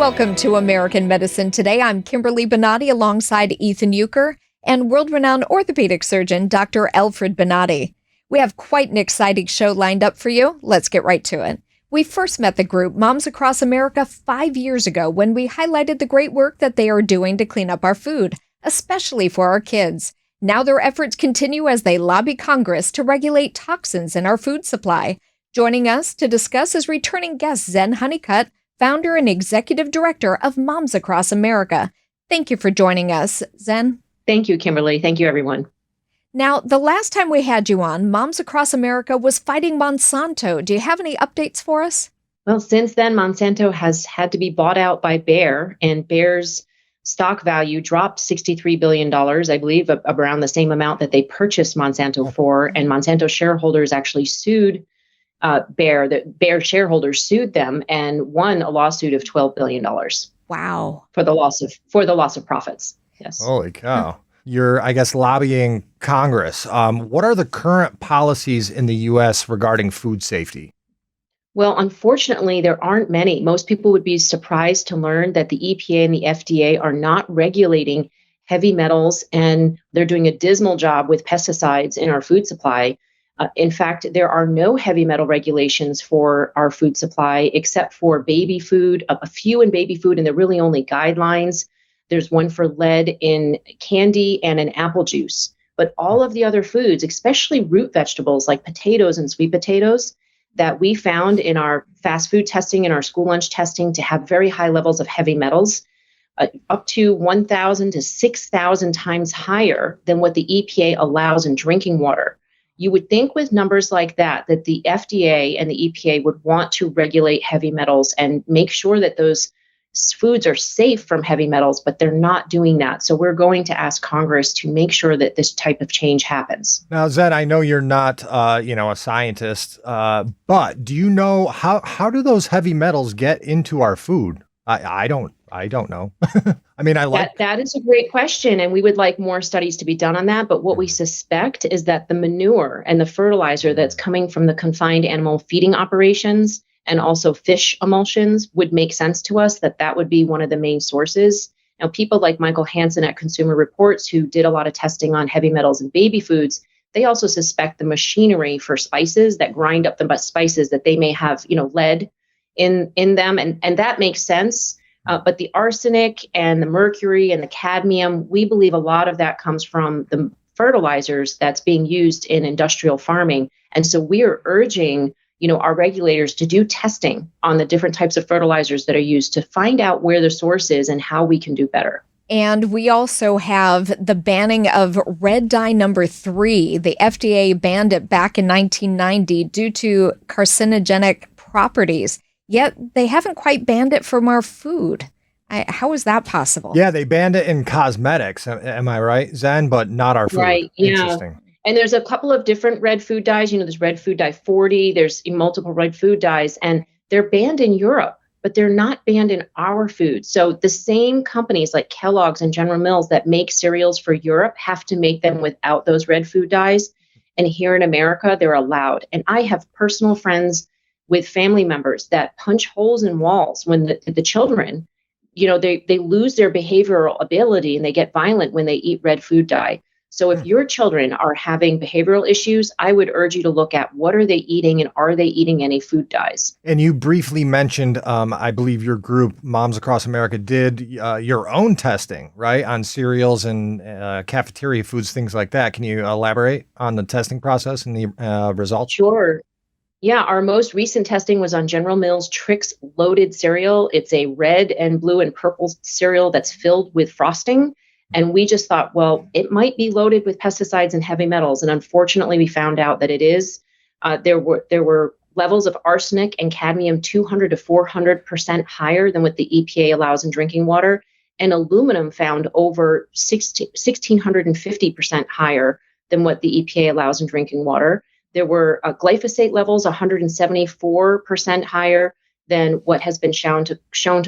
Welcome to American Medicine Today. I'm Kimberly Bonati alongside Ethan Youker and world-renowned orthopedic surgeon Dr. Alfred Bonati. We have quite an exciting show lined up for you. Let's get right to it. We first met the group Moms Across America 5 years ago when we highlighted the great work that they are doing to clean up our food, especially for our kids. Now their efforts continue as they lobby Congress to regulate toxins in our food supply. Joining us to discuss is returning guest Zen Honeycutt, founder and executive director of Moms Across America. Thank you for joining us, Zen. Thank you, Kimberly. Thank you, everyone. Now, the last time we had you on, Moms Across America was fighting Monsanto. Do you have any updates for us? Well, since then, Monsanto has had to be bought out by Bayer, and Bayer's stock value dropped $63 billion, I believe, around the same amount that they purchased Monsanto for. And Monsanto shareholders actually sued Bayer. The Bayer shareholders sued them and won a lawsuit of $12 billion. Wow. For the loss of profits. Yes. Holy cow. You're, I guess, lobbying Congress. What are the current policies in the U.S. regarding food safety? Well, unfortunately, there aren't many. Most people would be surprised to learn that the EPA and the FDA are not regulating heavy metals, and they're doing a dismal job with pesticides in our food supply. In fact, there are no heavy metal regulations for our food supply except for baby food, a few in baby food, and they're really only guidelines. There's one for lead in candy and in apple juice. But all of the other foods, especially root vegetables like potatoes and sweet potatoes, that we found in our fast food testing and our school lunch testing to have very high levels of heavy metals, up to 1,000 to 6,000 times higher than what the EPA allows in drinking water. You would think with numbers like that the FDA and the EPA would want to regulate heavy metals and make sure that those foods are safe from heavy metals, but they're not doing that. So we're going to ask Congress to make sure that this type of change happens. Now, Zen, I know you're not, a scientist, but do you know how do those heavy metals get into our food? I don't know. I mean, that is a great question, and we would like more studies to be done on that. But what we suspect is that the manure and the fertilizer that's coming from the confined animal feeding operations and also fish emulsions would make sense to us that would be one of the main sources. Now, people like Michael Hansen at Consumer Reports, who did a lot of testing on heavy metals in baby foods, they also suspect the machinery for spices that grind up the spices that they may have, lead in them. And that makes sense. But the arsenic and the mercury and the cadmium, we believe a lot of that comes from the fertilizers that's being used in industrial farming. And so we are urging our regulators to do testing on the different types of fertilizers that are used to find out where the source is and how we can do better. And we also have the banning of red dye number 3. The FDA banned it back in 1990 due to carcinogenic properties, yet they haven't quite banned it from our food. How is that possible? Yeah, they banned it in cosmetics. Am I right, Zen? But not our food. Right, yeah. Interesting. And there's a couple of different red food dyes. There's red food dye 40, there's multiple red food dyes, and they're banned in Europe, but they're not banned in our food. So the same companies like Kellogg's and General Mills that make cereals for Europe have to make them without those red food dyes. And here in America, they're allowed. And I have personal friends with family members that punch holes in walls when the children, they lose their behavioral ability and they get violent when they eat red food dye. So if your children are having behavioral issues, I would urge you to look at what are they eating and are they eating any food dyes? And you briefly mentioned, I believe your group, Moms Across America, did your own testing, right, on cereals and cafeteria foods, things like that. Can you elaborate on the testing process and the results? Sure. Yeah, our most recent testing was on General Mills Trix Loaded cereal. It's a red and blue and purple cereal that's filled with frosting. And we just thought, well, it might be loaded with pesticides and heavy metals. And unfortunately, we found out that it is. There were levels of arsenic and cadmium 200 to 400% higher than what the EPA allows in drinking water. And aluminum found over 1,650% higher than what the EPA allows in drinking water. There were glyphosate levels 174% higher than what has been shown to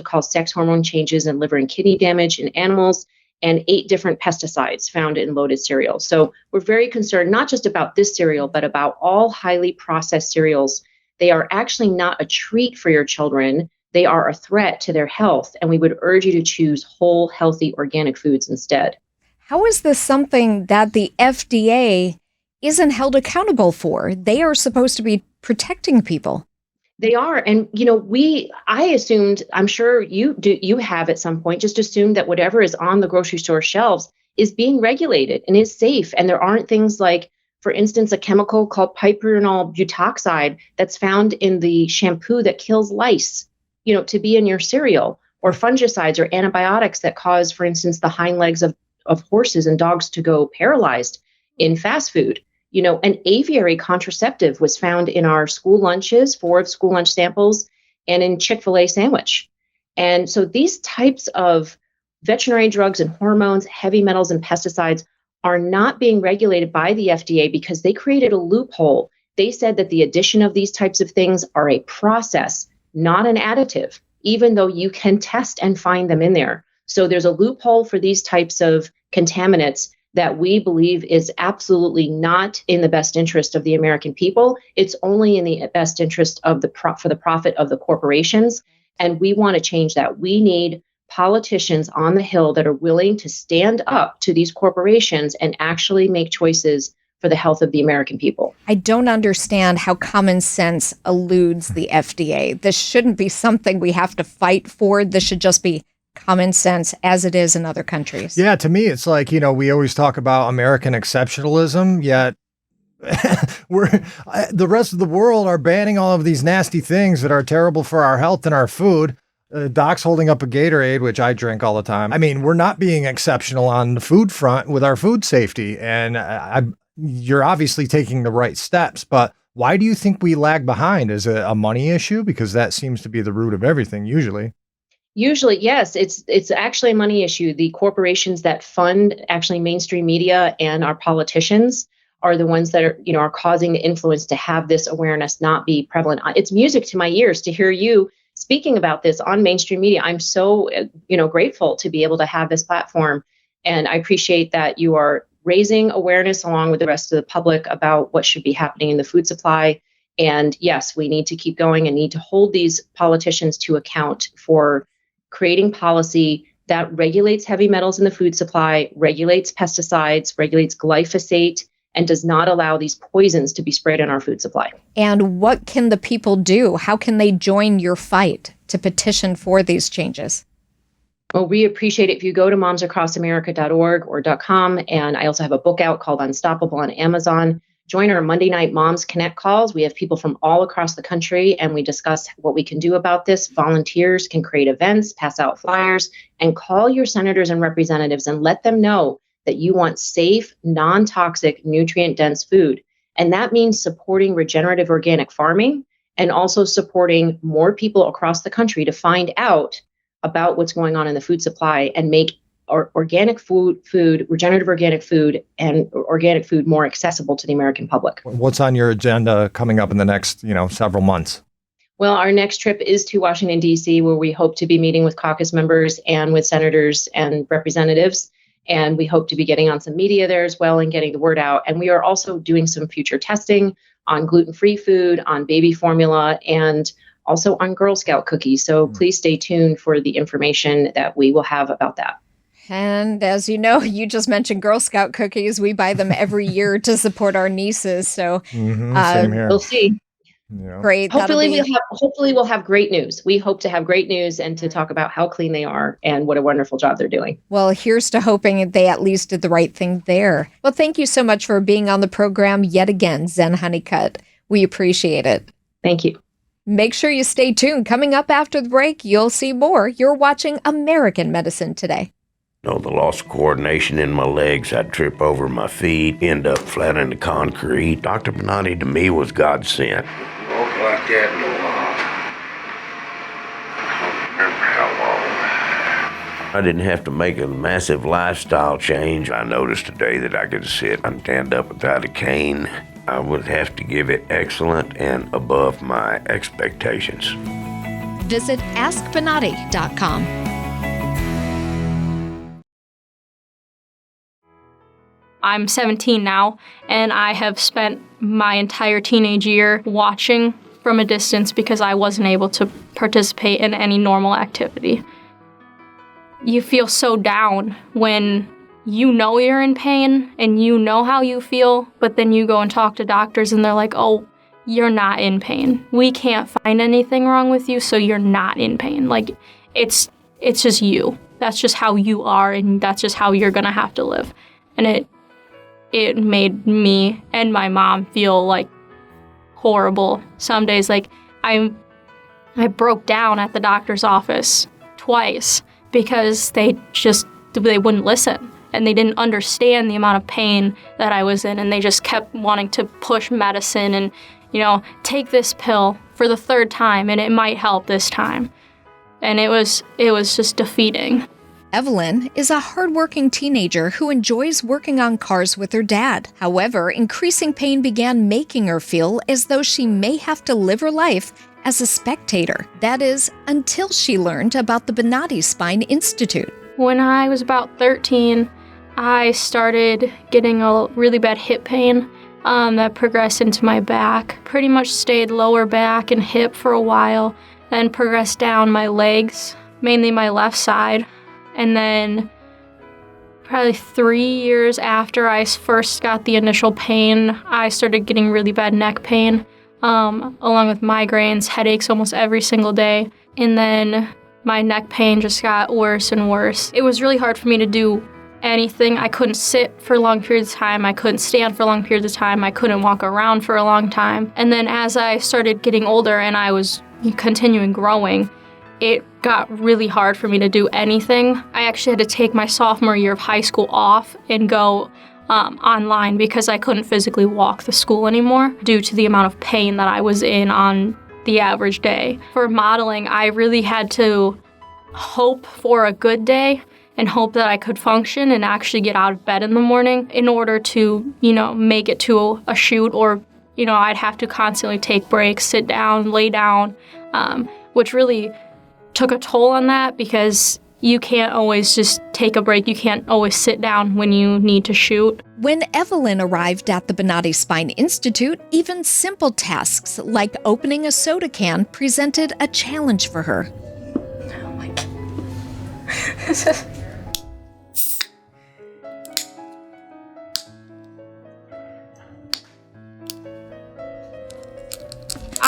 cause sex hormone changes and liver and kidney damage in animals, and 8 different pesticides found in loaded cereal. So we're very concerned not just about this cereal, but about all highly processed cereals. They are actually not a treat for your children. they are a threat to their health, and we would urge you to choose whole, healthy, organic foods instead. How is this something that the FDA isn't held accountable for? They are supposed to be protecting people. They are. And, I assumed, I'm sure you have at some point, just assumed that whatever is on the grocery store shelves is being regulated and is safe. And there aren't things like, for instance, a chemical called piperonal butoxide that's found in the shampoo that kills lice, to be in your cereal, or fungicides or antibiotics that cause, for instance, the hind legs of horses and dogs to go paralyzed in fast food. An aviary contraceptive was found in our school lunches, 4 school lunch samples, and in Chick-fil-A sandwich. And so these types of veterinary drugs and hormones, heavy metals and pesticides are not being regulated by the FDA because they created a loophole. They said that the addition of these types of things are a process, not an additive, even though you can test and find them in there. So there's a loophole for these types of contaminants that we believe is absolutely not in the best interest of the American people. It's only in the best interest of for the profit of the corporations. And we want to change that. We need politicians on the Hill that are willing to stand up to these corporations and actually make choices for the health of the American people. I don't understand how common sense eludes the FDA. This shouldn't be something we have to fight for. This should just be common sense as it is in other countries. Yeah, to me, it's like, we always talk about American exceptionalism, yet the rest of the world are banning all of these nasty things that are terrible for our health and our food. Doc's holding up a Gatorade, which I drink all the time. I mean, we're not being exceptional on the food front with our food safety. And you're obviously taking the right steps, but why do you think we lag behind? Is it a money issue? Because that seems to be the root of everything usually. Usually, yes, it's actually a money issue. The corporations that fund actually mainstream media and our politicians are the ones that are causing the influence to have this awareness not be prevalent. It's music to my ears to hear you speaking about this on mainstream media. I'm so grateful to be able to have this platform, and I appreciate that you are raising awareness along with the rest of the public about what should be happening in the food supply. And yes, we need to keep going and need to hold these politicians to account for creating policy that regulates heavy metals in the food supply, regulates pesticides, regulates glyphosate, and does not allow these poisons to be sprayed in our food supply. And what can the people do? How can they join your fight to petition for these changes? Well, we appreciate it if you go to momsacrossamerica.org or .com. And I also have a book out called Unstoppable on Amazon. Join our Monday night Moms Connect calls. We have people from all across the country, and we discuss what we can do about this. Volunteers can create events, pass out flyers, and call your senators and representatives and let them know that you want safe, non-toxic, nutrient-dense food. And that means supporting regenerative organic farming and also supporting more people across the country to find out about what's going on in the food supply and make organic food, regenerative organic food, and organic food more accessible to the American public. What's on your agenda coming up in the next, several months? Well, our next trip is to Washington, D.C., where we hope to be meeting with caucus members and with senators and representatives. And we hope to be getting on some media there as well and getting the word out. And we are also doing some future testing on gluten-free food, on baby formula, and also on Girl Scout cookies. So please stay tuned for the information that we will have about that. And as you know, you just mentioned Girl Scout cookies. We buy them every year to support our nieces. So same here. We'll see. Yeah. Great. Hopefully we'll have great news. We hope to have great news and to talk about how clean they are and what a wonderful job they're doing. Well, here's to hoping they at least did the right thing there. Well, thank you so much for being on the program yet again, Zen Honeycutt. We appreciate it. Thank you. Make sure you stay tuned. Coming up after the break, you'll see more. You're watching American Medicine Today. The loss of coordination in my legs, I'd trip over my feet, end up flat in the concrete. Dr. Bonati to me was God sent. Walk like that in a while. I don't remember how long. I didn't have to make a massive lifestyle change. I noticed today that I could sit and stand up without a cane. I would have to give it excellent and above my expectations. Visit AskBonati.com. I'm 17 now, and I have spent my entire teenage year watching from a distance because I wasn't able to participate in any normal activity. You feel so down when you know you're in pain and you know how you feel, but then you go and talk to doctors and they're like, oh, you're not in pain. We can't find anything wrong with you, so you're not in pain. Like, it's just you. That's just how you are, and that's just how you're gonna have to live. And it made me and my mom feel like horrible. Some days, like, I broke down at the doctor's office twice because they wouldn't listen. And they didn't understand the amount of pain that I was in, and they just kept wanting to push medicine and, take this pill for the third time, and it might help this time. And it was just defeating. Evelyn is a hardworking teenager who enjoys working on cars with her dad. However, increasing pain began making her feel as though she may have to live her life as a spectator. That is, until she learned about the Bonati Spine Institute. When I was about 13, I started getting a really bad hip pain that progressed into my back. Pretty much stayed lower back and hip for a while, then progressed down my legs, mainly my left side. And then probably 3 years after I first got the initial pain, I started getting really bad neck pain, along with migraines, headaches almost every single day. And then my neck pain just got worse and worse. It was really hard for me to do anything. I couldn't sit for long periods of time. I couldn't stand for long periods of time. I couldn't walk around for a long time. And then as I started getting older and I was continuing growing, it got really hard for me to do anything. I actually had to take my sophomore year of high school off and go online because I couldn't physically walk the school anymore due to the amount of pain that I was in on the average day. For modeling, I really had to hope for a good day and hope that I could function and actually get out of bed in the morning in order to, make it to a shoot, or, I'd have to constantly take breaks, sit down, lay down, which really took a toll on that because you can't always just take a break. You can't always sit down when you need to shoot. When Evelyn arrived at the Bonati Spine Institute, even simple tasks like opening a soda can presented a challenge for her. Oh my God.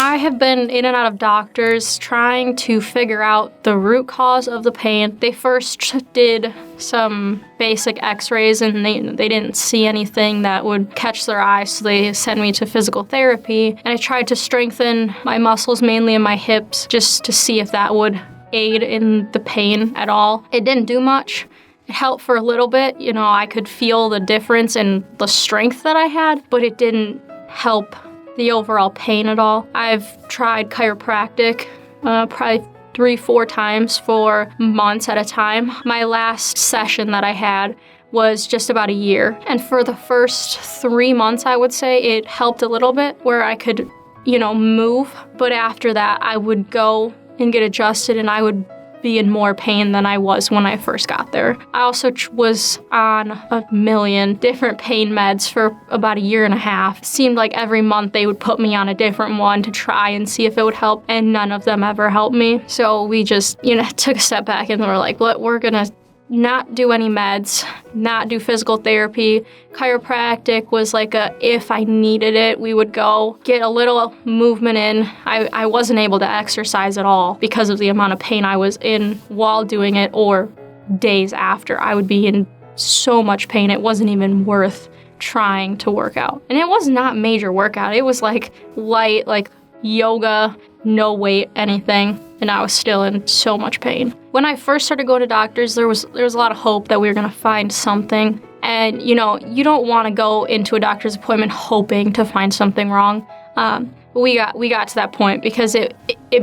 I have been in and out of doctors trying to figure out the root cause of the pain. They first did some basic x-rays and they didn't see anything that would catch their eye, so they sent me to physical therapy. And I tried to strengthen my muscles, mainly in my hips, just to see if that would aid in the pain at all. It didn't do much. It helped for a little bit. I could feel the difference in the strength that I had, but it didn't help the overall pain at all. I've tried chiropractic probably 3-4 times for months at a time. My last session that I had was just about a year. And for the first 3 months, I would say it helped a little bit where I could, move. But after that, I would go and get adjusted and I would be in more pain than I was when I first got there. I also was on a million different pain meds for about 1.5 years. It seemed like every month they would put me on a different one to try and see if it would help, and none of them ever helped me. So we just, took a step back and were like, we're gonna not do any meds, not do physical therapy. Chiropractic was like if I needed it, we would go get a little movement in. I wasn't able to exercise at all because of the amount of pain I was in while doing it, or days after. I would be in so much pain, it wasn't even worth trying to work out. And it was not major workout. It was like light, like yoga, no weight, anything. And I was still in so much pain. When I first started going to doctors, there was a lot of hope that we were gonna find something. And you don't want to go into a doctor's appointment hoping to find something wrong. But we got to that point because it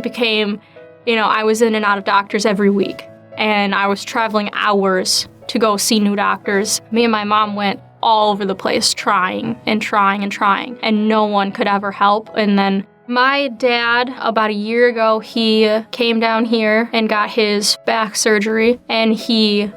became, I was in and out of doctors every week, and I was traveling hours to go see new doctors. Me and my mom went all over the place trying, and no one could ever help. And then my dad, about 1 year ago, he came down here and got his back surgery, and he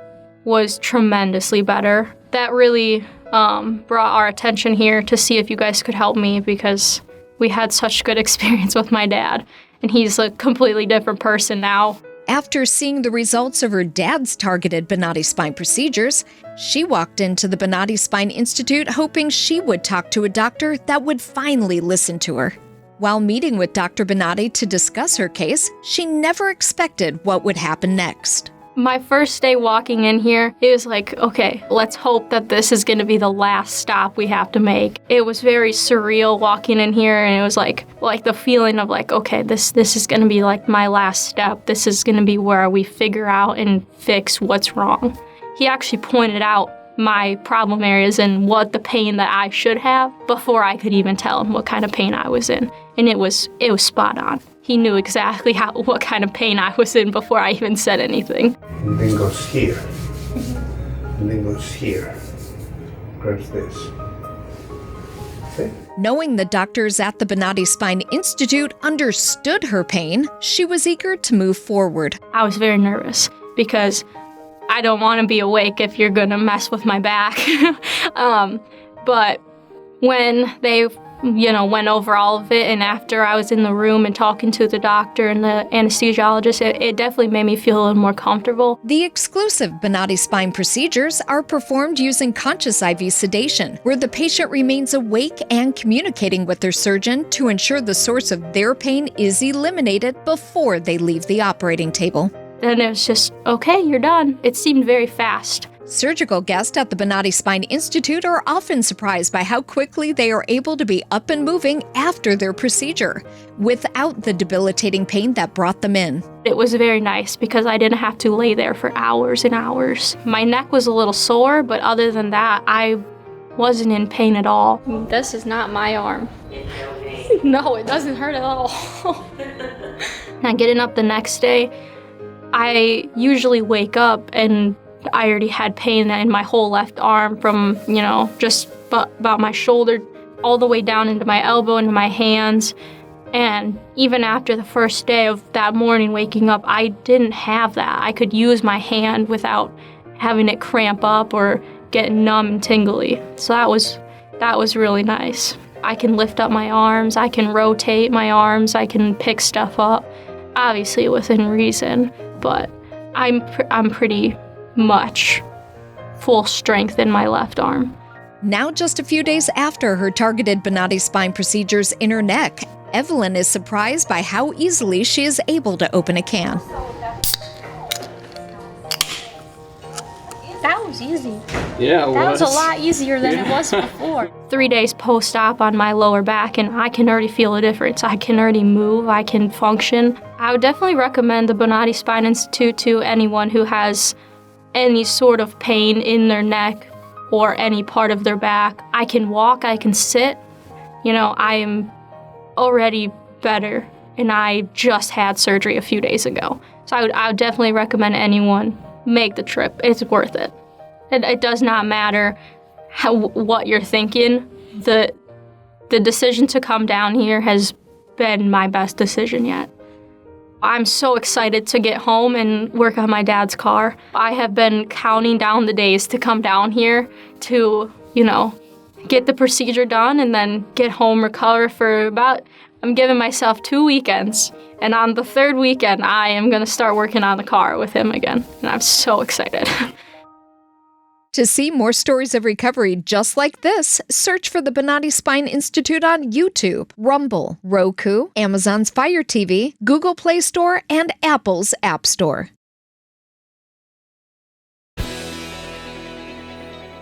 was tremendously better. That really brought our attention here to see if you guys could help me, because We had such good experience with my dad, and he's a completely different person now. After seeing the results of her dad's targeted Bonati Spine procedures, she walked into the Bonati Spine Institute hoping she would talk to a doctor that would finally listen to her. While meeting with Dr. Bonati to discuss her case, she never expected what would happen next. My first day walking in here, it was like, okay, let's hope that this is going to be the last stop we have to make. It was very surreal walking in here, and it was like the feeling of like, okay, this is going to be like my last step. This is going to be where we figure out and fix what's wrong. He actually pointed out my problem areas and what the pain that I should have before I could even tell him what kind of pain I was in. And it was spot on. He knew exactly what kind of pain I was in before I even said anything. And then goes here. And then goes here. Grabs this. See? Knowing the doctors at the Bonati Spine Institute understood her pain, she was eager to move forward. I was very nervous because I don't want to be awake if you're going to mess with my back. But when they went over all of it, and after I was in the room and talking to the doctor and the anesthesiologist, it definitely made me feel a little more comfortable. The exclusive Bonati Spine procedures are performed using conscious IV sedation, where the patient remains awake and communicating with their surgeon to ensure the source of their pain is eliminated before they leave the operating table. And it was just, okay, you're done. It seemed very fast. Surgical guests at the Bonati Spine Institute are often surprised by how quickly they are able to be up and moving after their procedure, without the debilitating pain that brought them in. It was very nice because I didn't have to lay there for hours and hours. My neck was a little sore, but other than that, I wasn't in pain at all. This is not my arm. No, it doesn't hurt at all. And getting up the next day, I usually wake up and I already had pain in my whole left arm from, just about my shoulder all the way down into my elbow, into my hands. And even after the first day of that morning waking up, I didn't have that. I could use my hand without having it cramp up or get numb and tingly. So that was really nice. I can lift up my arms, I can rotate my arms, I can pick stuff up, obviously within reason, but I'm pretty much full strength in my left arm. Now, just a few days after her targeted Bonati Spine procedures in her neck, Evelyn is surprised by how easily she is able to open a can. That was easy. Yeah, That was a lot easier than it was before. 3 days post-op on my lower back, and I can already feel a difference. I can already move, I can function. I would definitely recommend the Bonati Spine Institute to anyone who has any sort of pain in their neck or any part of their back. I can walk, I can sit. I am already better, and I just had surgery a few days ago. So I would definitely recommend anyone make the trip. It's worth it. It does not matter what you're thinking. The decision to come down here has been my best decision yet. I'm so excited to get home and work on my dad's car. I have been counting down the days to come down here to, get the procedure done and then get home, recover for I'm giving myself 2 weekends. And on the third weekend, I am going to start working on the car with him again. And I'm so excited. To see more stories of recovery just like this, search for the Bonati Spine Institute on YouTube, Rumble, Roku, Amazon's Fire TV, Google Play Store, and Apple's App Store.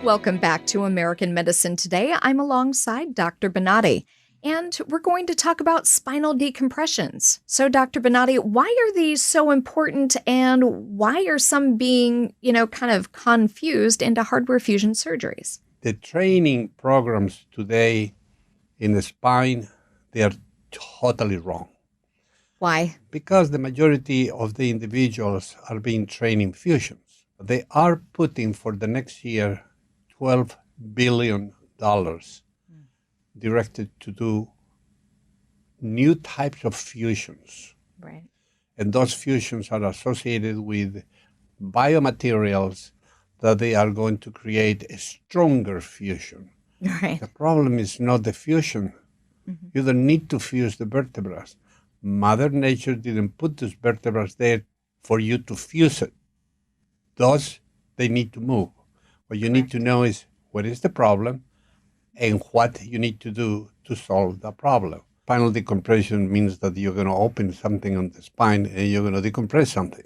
Welcome back to American Medicine Today. I'm alongside Dr. Bonati, and we're going to talk about spinal decompressions. So, Dr. Bonati, why are these so important, and why are some being, kind of confused into hardware fusion surgeries? The training programs today in the spine, they are totally wrong. Why? Because the majority of the individuals are being trained in fusions. They are putting for the next year $12 billion directed to do new types of fusions. Right. And those fusions are associated with biomaterials that they are going to create a stronger fusion. Right. The problem is not the fusion. You don't need to fuse the vertebrae. Mother Nature didn't put those vertebrae there for you to fuse it. Thus, they need to move. What you need to know is what is the problem and what you need to do to solve the problem. Spinal decompression means that you're going to open something on the spine and you're going to decompress something.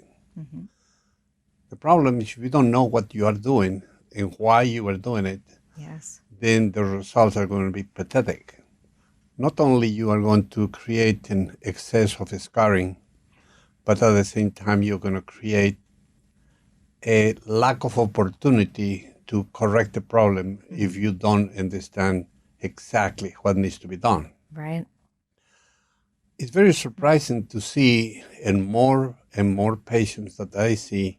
The problem is if you don't know what you are doing and why you are doing it, then the results are going to be pathetic. Not only you are going to create an excess of scarring, but at the same time you're going to create a lack of opportunity to correct the problem if you don't understand exactly what needs to be done. Right. It's very surprising to see in more and more patients that I see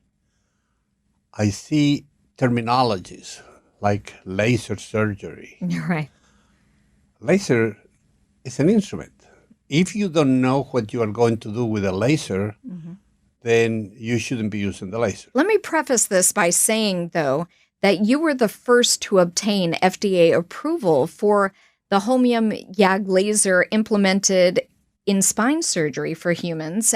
terminologies like laser surgery. Right. Laser is an instrument. If you don't know what you are going to do with a laser, then you shouldn't be using the laser. Let me preface this by saying, though, that you were the first to obtain FDA approval for the holmium YAG laser implemented in spine surgery for humans,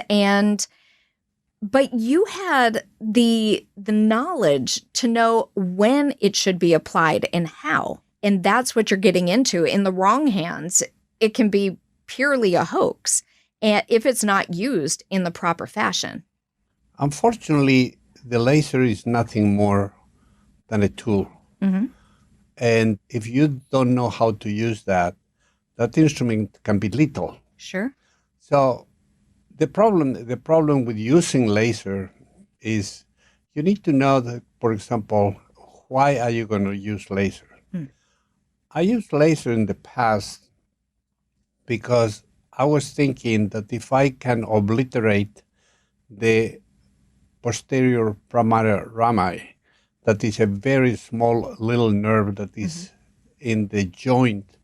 but you had the knowledge to know when it should be applied and how. And that's what you're getting into. In the wrong hands, it can be purely a hoax, and if it's not used in the proper fashion. Unfortunately, the laser is nothing more than a tool. And if you don't know how to use that instrument can be lethal. Sure. So the problem with using laser is you need to know that, for example, why are you going to use laser? I used laser in the past because I was thinking that if I can obliterate the posterior primary rami, that is a very small little nerve that is in the joint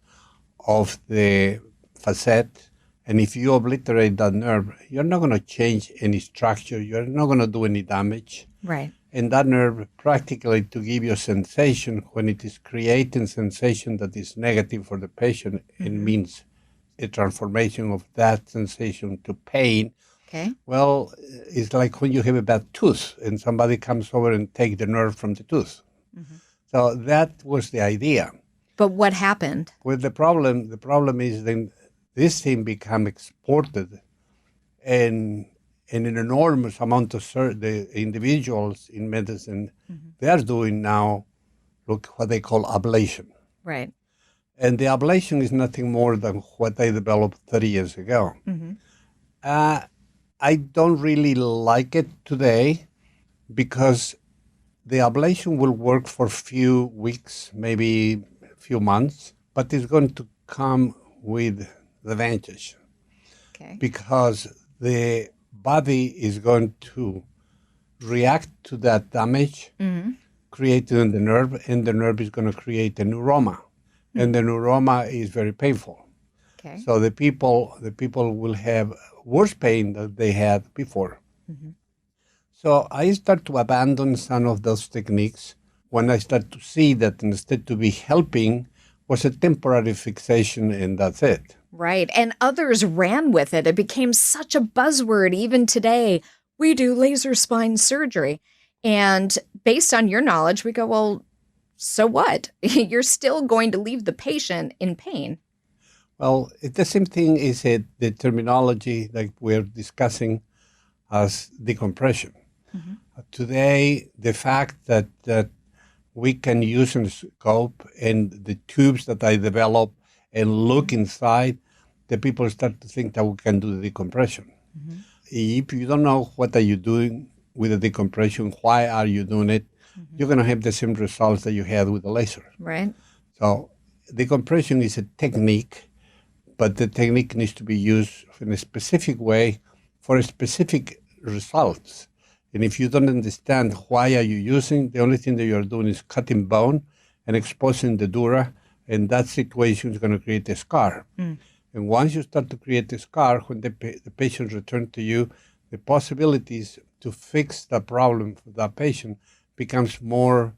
of the facet, and if you obliterate that nerve, you're not going to change any structure, you're not going to do any damage. Right. And that nerve practically to give you a sensation when it is creating sensation that is negative for the patient, it means a transformation of that sensation to pain. Okay. Well, it's like when you have a bad tooth and somebody comes over and take the nerve from the tooth. So that was the idea. But what happened? Well, the problem is then this thing became exported, and an enormous amount of the individuals in medicine, they are doing now, what they call ablation. Right. And the ablation is nothing more than what they developed 30 years ago. I don't really like it today because the ablation will work for a few weeks, maybe a few months, but it's going to come with the advantage. Okay. Because the body is going to react to that damage created in the nerve, and the nerve is going to create a neuroma. And the neuroma is very painful. Okay. So the people will have worse pain than they had before. So I start to abandon some of those techniques when I start to see that instead to be helping was a temporary fixation and that's it. Right. And others ran with it. It became such a buzzword even today. We do laser spine surgery. And based on your knowledge, we go, well, so what? You're still going to leave the patient in pain. Well, the same thing is the terminology that we're discussing as decompression. Today, the fact that we can use a scope and the tubes that I develop and look inside, the people start to think that we can do the decompression. If you don't know what are you doing with the decompression, why are you doing it, you're going to have the same results that you had with the laser. Right. So decompression is a technique, but the technique needs to be used in a specific way for specific results. And if you don't understand why are you using, the only thing that you're doing is cutting bone and exposing the dura, and that situation is going to create a scar. And once you start to create a scar, when the patient returns to you, the possibilities to fix the problem for that patient becomes more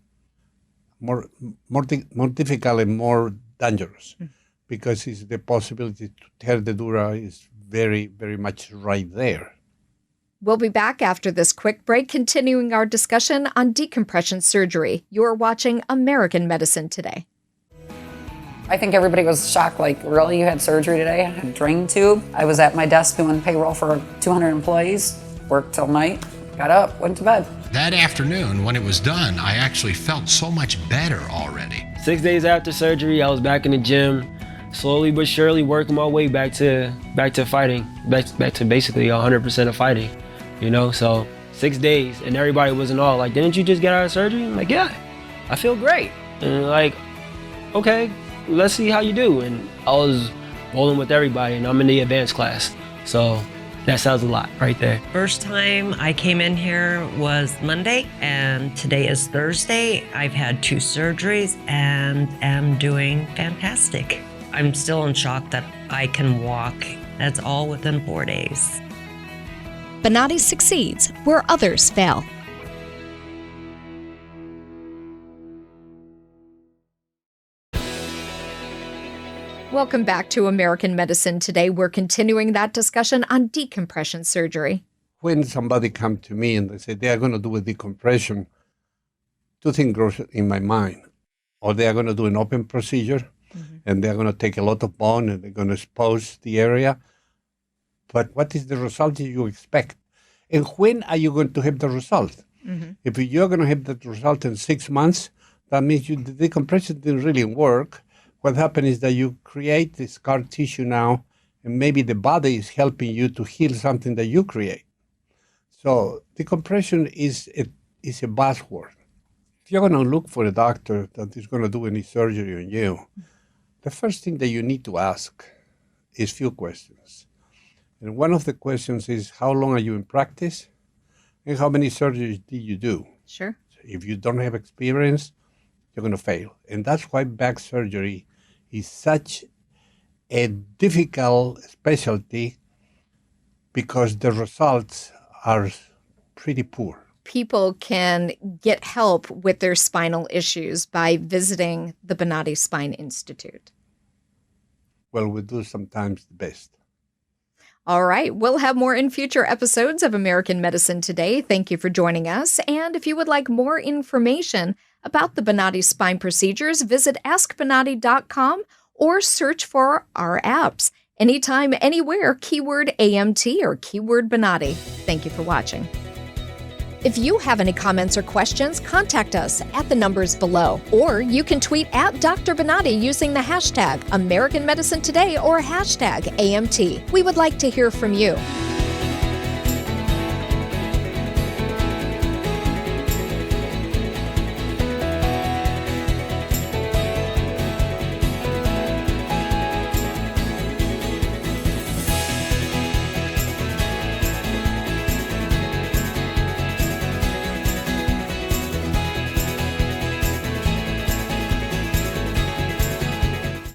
difficult and more dangerous. because it's the possibility to tear the dura is very, very much right there. We'll be back after this quick break, continuing our discussion on decompression surgery. You're watching American Medicine Today. I think everybody was shocked, like, really, you had surgery today? I had a drain tube. I was at my desk doing payroll for 200 employees, worked till night, got up, went to bed. That afternoon, when it was done, I actually felt so much better already. 6 days after surgery, I was back in the gym, slowly but surely working my way back to fighting, back to basically 100% of fighting, you know? So 6 days, and everybody was in awe, like, didn't you just get out of surgery? I'm like, yeah, I feel great. And like, okay, let's see how you do. And I was bowling with everybody, and I'm in the advanced class. So that sounds a lot right there. First time I came in here was Monday, and today is Thursday. I've had 2 surgeries and am doing fantastic. I'm still in shock that I can walk. That's all within 4 days. Bonati succeeds where others fail. Welcome back to American Medicine Today. We're continuing that discussion on decompression surgery. When somebody comes to me and they say they are going to do a decompression, 2 things go in my mind. Or they are going to do an open procedure, and they're going to take a lot of bone and they're going to expose the area. But what is the result you expect? And when are you going to have the result? If you're going to have that result in 6 months, that means the decompression didn't really work. What happened is that you create this scar tissue now, and maybe the body is helping you to heal something that you create. So decompression is a buzzword. If you're going to look for a doctor that is going to do any surgery on you, the first thing that you need to ask is few questions. And one of the questions is, how long are you in practice? And how many surgeries did you do? Sure. So if you don't have experience, you're going to fail. And that's why back surgery is such a difficult specialty, because the results are pretty poor. People can get help with their spinal issues by visiting the Bonati Spine Institute. Well, we do sometimes the best. All right. We'll have more in future episodes of American Medicine Today. Thank you for joining us. And if you would like more information about the Bonati Spine Procedures, visit askbonati.com or search for our apps. Anytime, anywhere, keyword AMT or keyword Bonati. Thank you for watching. If you have any comments or questions, contact us at the numbers below. Or you can tweet at Dr. Bonati using the hashtag American Medicine Today or hashtag AMT. We would like to hear from you.